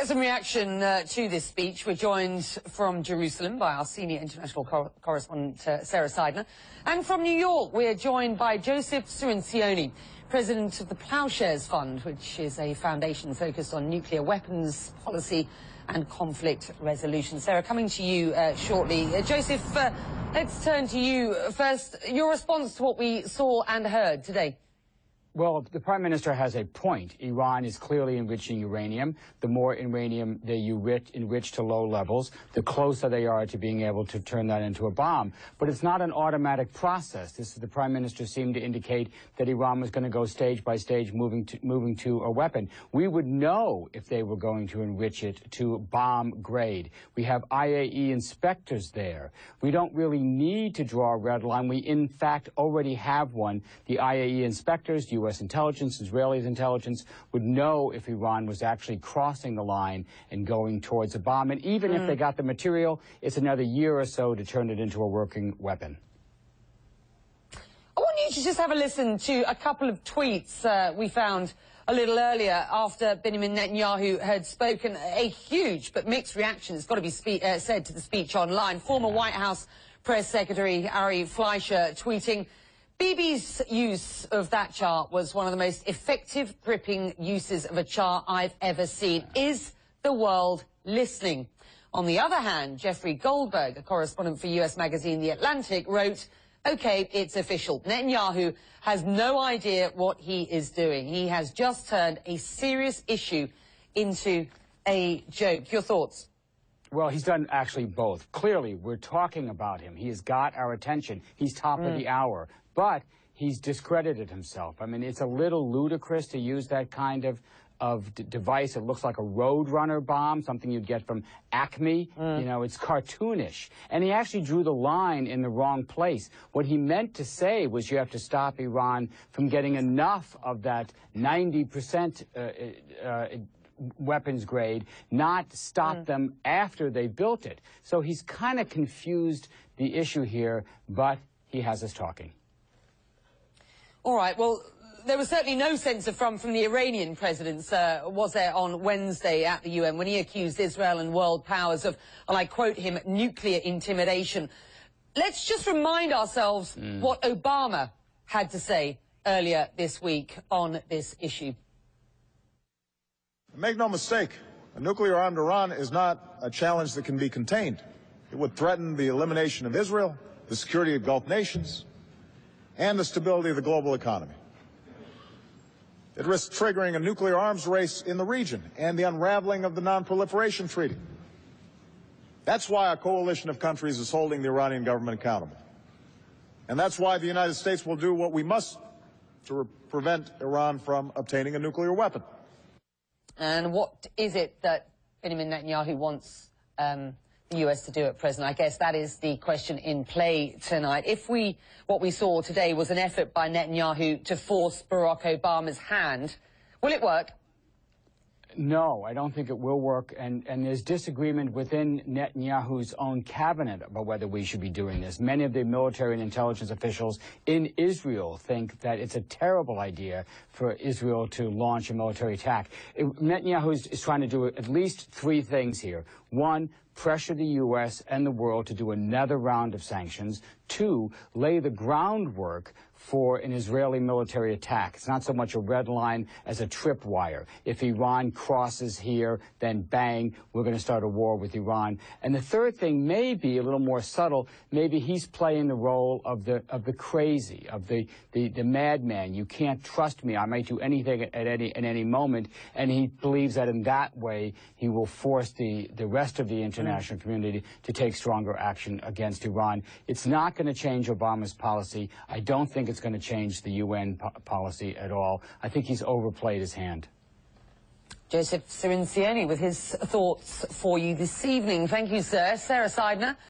get some reaction to this speech. We're joined from Jerusalem by our senior international correspondent, Sarah Seidner. And from New York, we're joined by Joseph Cirincione, president of the Ploughshares Fund, which is a foundation focused on nuclear weapons policy and conflict resolution. Sarah, coming to you shortly. Joseph, let's turn to you first. Your response to what we saw and heard today. Well, the Prime Minister has a point. Iran is clearly enriching uranium. The more uranium they enrich to low levels, the closer they are to being able to turn that into a bomb. But it's not an automatic process. The Prime Minister seemed to indicate that Iran was going to go stage by stage, moving to a weapon. We would know if they were going to enrich it to bomb grade. We have IAEA inspectors there. We don't really need to draw a red line. We, in fact, already have one. The IAEA inspectors, U.S. intelligence, Israeli intelligence, would know if Iran was actually crossing the line and going towards a bomb. And even if they got the material, it's another year or so to turn it into a working weapon. I want you to just have a listen to a couple of tweets we found a little earlier after Bibi Netanyahu had spoken. A huge but mixed reaction has got to be said to the speech online. Former White House Press Secretary Ari Fleischer tweeting, Bibi's use of that chart was one of the most effective, gripping uses of a chart I've ever seen. Is the world listening? On the other hand, Jeffrey Goldberg, a correspondent for US magazine The Atlantic, wrote, OK, it's official. Netanyahu has no idea what he is doing. He has just turned a serious issue into a joke. Your thoughts? Well, he's done actually both. Clearly, we're talking about him. He has got our attention. He's top of the hour. But he's discredited himself. I mean, it's a little ludicrous to use that kind of device. It looks like a Roadrunner bomb, something you'd get from Acme. You know, it's cartoonish. And he actually drew the line in the wrong place. What he meant to say was you have to stop Iran from getting enough of that 90% weapons grade, not stop them after they built it. So he's kind of confused the issue here, but he has us talking. All right, well, there was certainly no sense of from the Iranian president, was there, on Wednesday at the UN when he accused Israel and world powers of, and I quote him, nuclear intimidation. Let's just remind ourselves what Obama had to say earlier this week on this issue. Make no mistake, a nuclear-armed Iran is not a challenge that can be contained. It would threaten the elimination of Israel, the security of Gulf nations, and the stability of the global economy. It risks triggering a nuclear arms race in the region and the unraveling of the Non-Proliferation Treaty. That's why a coalition of countries is holding the Iranian government accountable. And that's why the United States will do what we must to prevent Iran from obtaining a nuclear weapon. And what is it that Bibi Netanyahu wants the US to do at present? I guess that is the question in play tonight. If what we saw today was an effort by Netanyahu to force Barack Obama's hand, will it work? No, I don't think it will work, and there's disagreement within Netanyahu's own cabinet about whether we should be doing this. Many of the military and intelligence officials in Israel think that it's a terrible idea for Israel to launch a military attack. Netanyahu is trying to do at least three things here. One, pressure the U.S. and the world to do another round of sanctions. Two, lay the groundwork for an Israeli military attack. It's not so much a red line as a tripwire. If Iran crosses here, then bang, we're going to start a war with Iran. And the third thing may be a little more subtle. Maybe he's playing the role of the crazy, of the madman. You can't trust me. I might do anything at any moment. And he believes that in that way he will force the rest of the international community to take stronger action against Iran. It's not going to change Obama's policy. I don't think it's going to change the UN policy at all. I think he's overplayed his hand. Joseph Cirincione with his thoughts for you this evening. Thank you, sir. Sarah Seidner.